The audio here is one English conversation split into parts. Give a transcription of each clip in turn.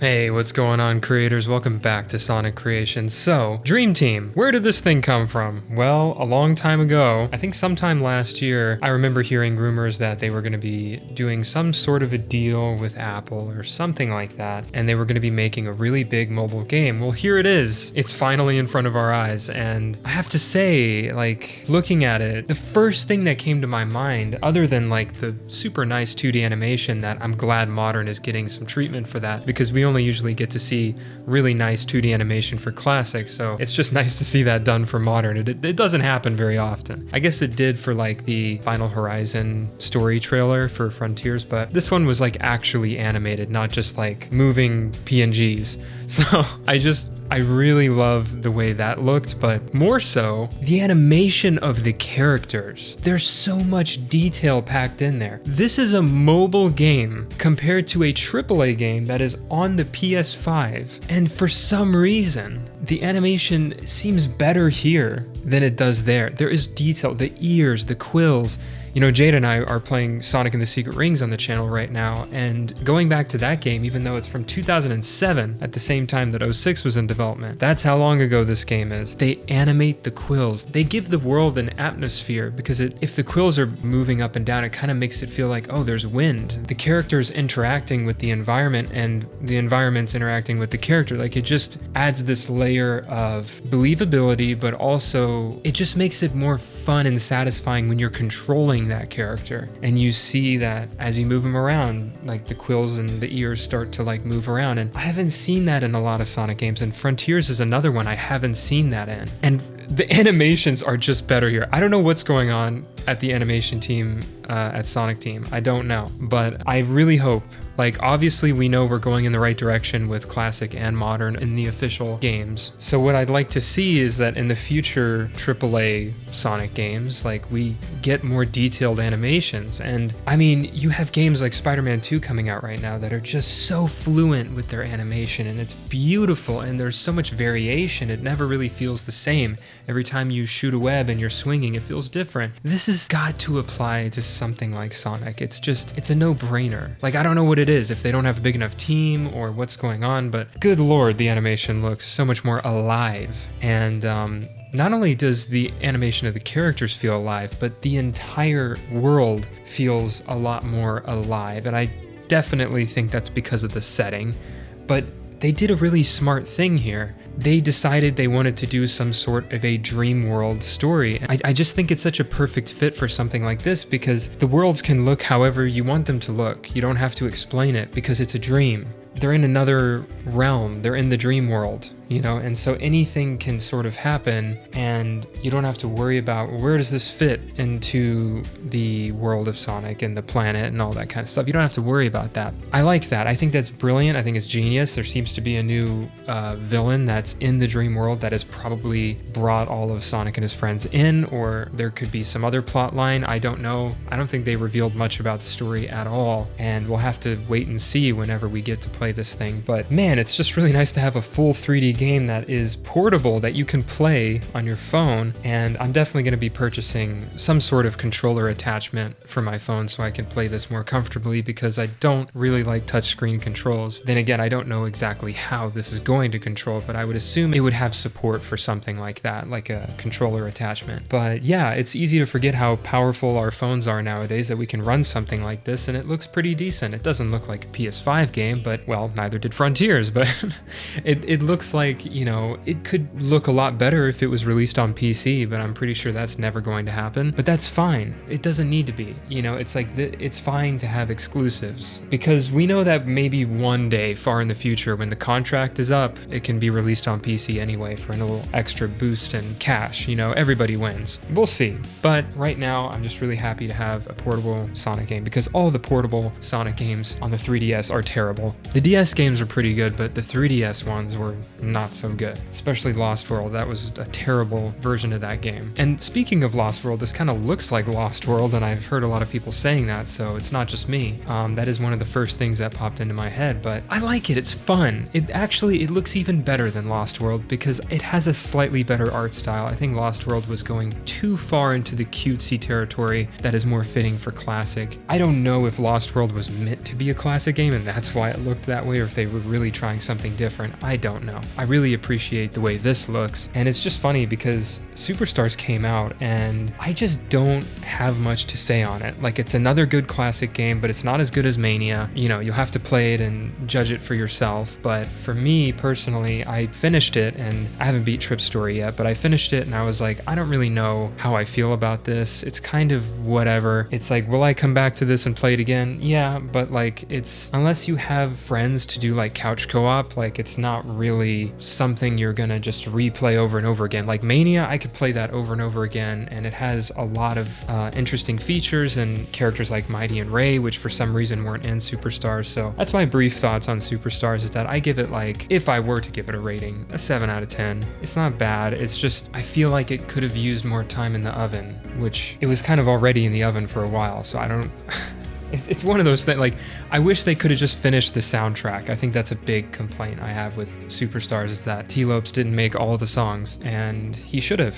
Hey, what's going on, creators? Welcome back to Sonic Creations. So, Dream Team, where did this thing come from? Well, a long time ago, I think sometime last year, I remember hearing rumors that they were going to be doing some sort of a deal with Apple or something like that, and they were going to be making a really big mobile game. Well, here it is. It's finally in front of our eyes, and I have to say, like, looking at it, the first thing that came to my mind, other than like the super nice 2D animation that I'm glad Modern is getting some treatment for that, because we only usually get to see really nice 2D animation for Classic, so it's just nice to see that done for Modern. It doesn't happen very often. I guess it did for like the Final Horizon story trailer for Frontiers, but this one was like actually animated, not just like moving PNGs. So I really love the way that looked, but more so, the animation of the characters. There's so much detail packed in there. This is a mobile game compared to a AAA game that is on the PS5, and for some reason, the animation seems better here than it does there. There is detail, the ears, the quills. You know, Jade and I are playing Sonic and the Secret Rings on the channel right now, and going back to that game, even though it's from 2007, at the same time that 06 was in development, that's how long ago this game is. They animate the quills. They give the world an atmosphere, because if the quills are moving up and down, it kind of makes it feel like, oh, there's wind. The character's interacting with the environment, and the environment's interacting with the character. Like, it just adds this layer of believability, but also it just makes it more fun and satisfying when you're controlling that character, and you see that as you move them around, like the quills and the ears start to like move around. And I haven't seen that in a lot of Sonic games, and Frontiers is another one I haven't seen that in, and the animations are just better here. I don't know what's going on at the animation team at Sonic Team. I don't know, but I really hope, like, obviously we know we're going in the right direction with Classic and Modern in the official games. So what I'd like to see is that in the future AAA Sonic games, like, we get more detailed animations. And I mean, you have games like Spider-Man 2 coming out right now that are just so fluent with their animation, and it's beautiful, and there's so much variation. It never really feels the same. Every time you shoot a web and you're swinging, it feels different. This has got to apply to something like Sonic. It's a no-brainer. Like, I don't know what it is, if they don't have a big enough team or what's going on, but good lord, the animation looks so much more alive. And not only does the animation of the characters feel alive, but the entire world feels a lot more alive. And I definitely think that's because of the setting, but they did a really smart thing here. They decided they wanted to do some sort of a dream world story. I just think it's such a perfect fit for something like this, because the worlds can look however you want them to look. You don't have to explain it, because it's a dream. They're in another realm. They're in the dream world, you know, and so anything can sort of happen, and you don't have to worry about where does this fit into the world of Sonic and the planet and all that kind of stuff. You don't have to worry about that. I like that. I think that's brilliant. I think it's genius. There seems to be a new villain that's in the dream world that has probably brought all of Sonic and his friends in, or there could be some other plot line. I don't know. I don't think they revealed much about the story at all, and we'll have to wait and see whenever we get to play this thing. But man, it's just really nice to have a full 3D game that is portable, that you can play on your phone. And I'm definitely going to be purchasing some sort of controller attachment for my phone so I can play this more comfortably, because I don't really like touchscreen controls. Then again, I don't know exactly how this is going to control, but I would assume it would have support for something like that, like a controller attachment. But yeah, it's easy to forget how powerful our phones are nowadays, that we can run something like this, and it looks pretty decent. It doesn't look like a PS5 game, but well, neither did Frontiers, but it looks like, you know, it could look a lot better if it was released on PC, but I'm pretty sure that's never going to happen. But that's fine. It doesn't need to be. You know, it's like, it's fine to have exclusives, because we know that maybe one day far in the future, when the contract is up, it can be released on PC anyway for a little extra boost and cash. You know, everybody wins. We'll see. But right now, I'm just really happy to have a portable Sonic game, because all the portable Sonic games on the 3DS are terrible. The DS games are pretty good, but the 3DS ones were not so good, especially Lost World. That was a terrible version of that game. And speaking of Lost World, this kind of looks like Lost World, and I've heard a lot of people saying that, so it's not just me. That is one of the first things that popped into my head, but I like it. It's fun. It looks even better than Lost World, because it has a slightly better art style. I think Lost World was going too far into the cutesy territory that is more fitting for Classic. I don't know if Lost World was meant to be a Classic game, and that's why it looked that way, or if they were really trying something different. I don't know. I really appreciate the way this looks, and it's just funny because Superstars came out and I just don't have much to say on it. Like, it's another good classic game, but it's not as good as Mania. You know, you'll have to play it and judge it for yourself. But for me personally, I finished it, and I haven't beat Trip Story yet, but I finished it and I was like, I don't really know how I feel about this. It's kind of whatever. It's like, will I come back to this and play it again? Yeah, but like, it's, unless you have friends to do like couch co-op, like, it's not really something you're gonna just replay over and over again. Like Mania, I could play that over and over again, and it has a lot of interesting features and characters like Mighty and Ray, which for some reason weren't in Superstars. So that's my brief thoughts on Superstars, is that I give it, like, if I were to give it a rating, a 7 out of 10. It's not bad. It's just, I feel like it could have used more time in the oven, which it was kind of already in the oven for a while. So I don't... It's one of those things, like, I wish they could have just finished the soundtrack. I think that's a big complaint I have with Superstars, is that T. Lopes didn't make all the songs, and he should have.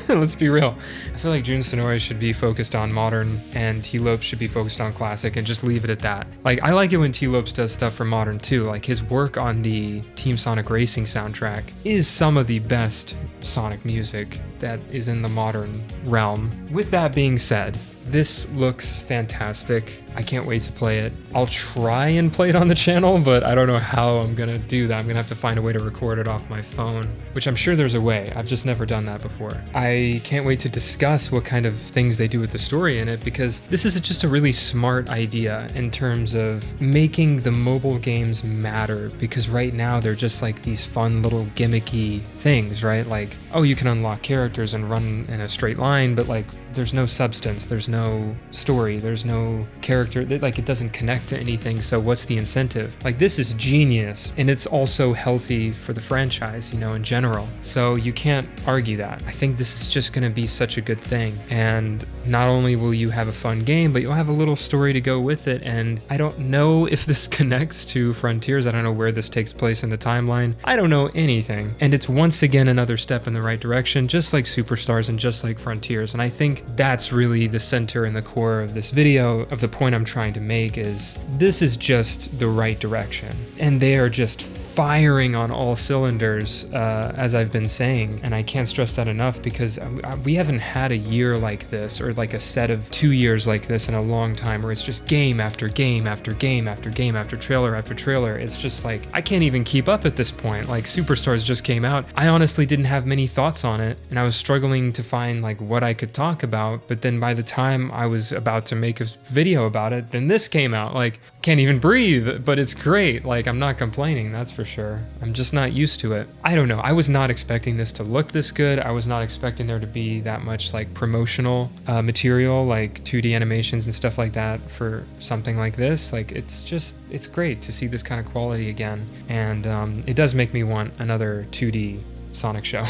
Let's be real. I feel like Jun Sonoy should be focused on modern, and T. Lopes should be focused on classic, and just leave it at that. Like, I like it when T. Lopes does stuff for modern too. Like, his work on the Team Sonic Racing soundtrack is some of the best Sonic music that is in the modern realm. With that being said, this looks fantastic. I can't wait to play it. I'll try and play it on the channel, but I don't know how I'm gonna do that. I'm gonna have to find a way to record it off my phone, which I'm sure there's a way. I've just never done that before. I can't wait to discuss what kind of things they do with the story in it, because this is just a really smart idea in terms of making the mobile games matter, because right now they're just like these fun little gimmicky things, right? Like, oh, you can unlock characters and run in a straight line, but like, there's no substance, there's no story, there's no character, like, it doesn't connect to anything, so what's the incentive? Like, this is genius, and it's also healthy for the franchise, you know, in general. So you can't argue that. I think this is just gonna be such a good thing, and not only will you have a fun game, but you'll have a little story to go with it, and I don't know if this connects to Frontiers. I don't know where this takes place in the timeline. I don't know anything, and it's once again another step in the right direction, just like Superstars and just like Frontiers, and I think that's really the center and the core of this video, of the point I'm trying to make, is this is just the right direction, and they are just firing on all cylinders, as I've been saying, and I can't stress that enough, because we haven't had a year like this, or like a set of 2 years like this in a long time, where it's just game after game after game after game after trailer after trailer. It's just like, I can't even keep up at this point. Like, Superstars just came out. I honestly didn't have many thoughts on it, and I was struggling to find like what I could talk about, but then by the time I was about to make a video about it, then this came out. Like, can't even breathe, but it's great. Like, I'm not complaining, that's for sure. I'm just not used to it. I don't know. I was not expecting this to look this good. I was not expecting there to be that much like promotional material, like 2D animations and stuff like that for something like this. Like, it's great to see this kind of quality again. And it does make me want another 2D Sonic show.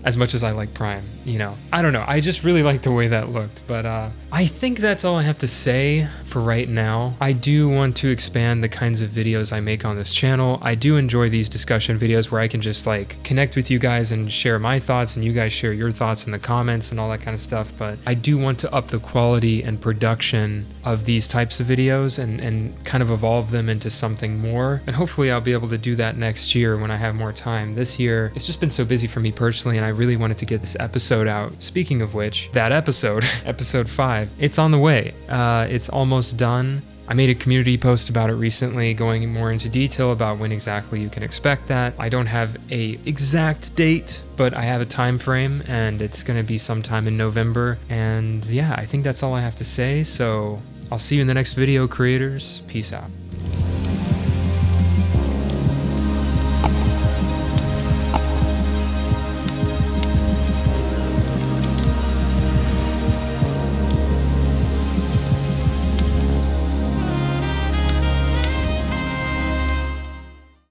As much as I like Prime, you know. I don't know, I just really like the way that looked, but I think that's all I have to say for right now. I do want to expand the kinds of videos I make on this channel. I do enjoy these discussion videos where I can just like connect with you guys and share my thoughts, and you guys share your thoughts in the comments and all that kind of stuff, but I do want to up the quality and production of these types of videos and kind of evolve them into something more, and hopefully I'll be able to do that next year when I have more time. This year, it's just been so busy for me personally, and I really wanted to get this episode out. Speaking of which, that episode, episode 5, it's on the way. It's almost done. I made a community post about it recently, going more into detail about when exactly you can expect that. I don't have a exact date, but I have a time frame, and it's going to be sometime in November. And yeah, I think that's all I have to say. So I'll see you in the next video, creators. Peace out.